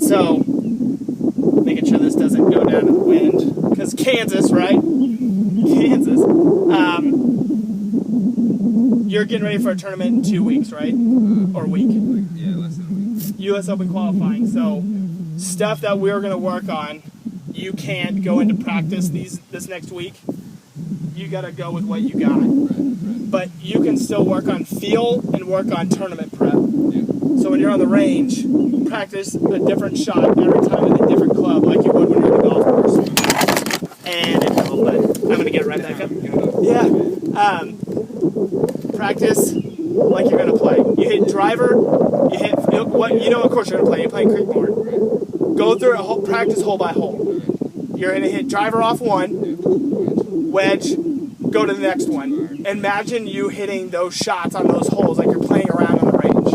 And so, making sure this doesn't go down in the wind, because Kansas, right? Kansas. You're getting ready for a tournament in 2 weeks, right? Or a week? Yeah, less than a week. U.S. Open qualifying. So, stuff that we're going to work on, you can't go into practice this next week. You got to go with what you got. Right. But you can still work on feel and work on tournament prep. Yeah. So when you're on the range, practice a different shot every time with a different club, like you would when you're on the golf course. And it's a little bit. I'm going to get it right back up. Yeah. Practice like you're going to play. You hit driver, you hit what you know. Of course you're going to play. You're playing Creekmore. Go through a whole practice hole by hole. You're going to hit driver off one, wedge, go to the next one. Imagine you hitting those shots on those holes like you're playing around on the range.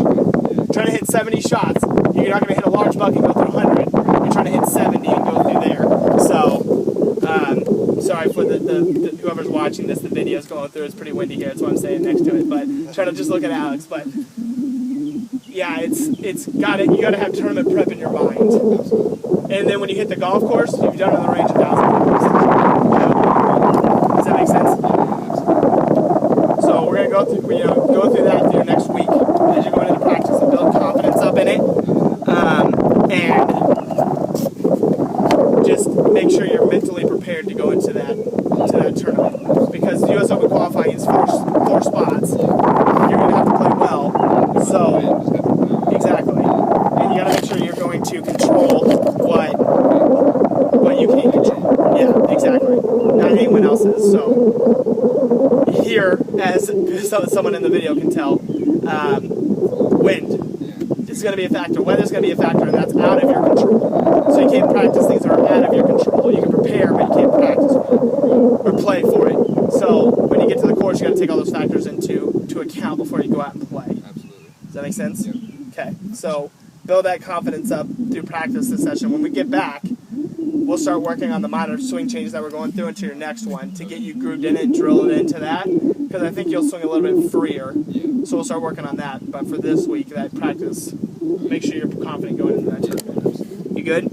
Trying to hit 70 shots. You're not going to hit a large bucket and go through 100. You're trying to hit 70 and go through there. So, sorry for the whoever's watching this. The video's going through. It's pretty windy here. That's why I'm saying next to it. But try to just look at Alex. But yeah, it's got it. You got to have tournament prep in your mind. And then when you hit the golf course, you've done it on the range 1,000 times. Does that make sense? So we're gonna go through that through next week as you go into the practice and build confidence up in it, and just make sure you're mentally prepared to go into that tournament, because the U.S. Open qualifying is four spots. You're gonna have to play well. So exactly, and you gotta make sure you're going to control what you can control. Yeah, exactly. Not anyone else's. So here, as someone in the video can tell, wind is going to be a factor. Weather's going to be a factor, and that's out of your control. So you can't practice things that are out of your control. You can prepare, but you can't practice or play for it. So when you get to the course, you got to take all those factors into account before you go out and play. Absolutely. Does that make sense? Yeah. Okay. So build that confidence up through practice this session. When we get back, we'll start working on the minor swing changes that we're going through into your next one to get you grooved in it, drill it into that, because I think you'll swing a little bit freer. Yeah. So we'll start working on that. But for this week, that practice, make sure you're confident going into that tournament. You good?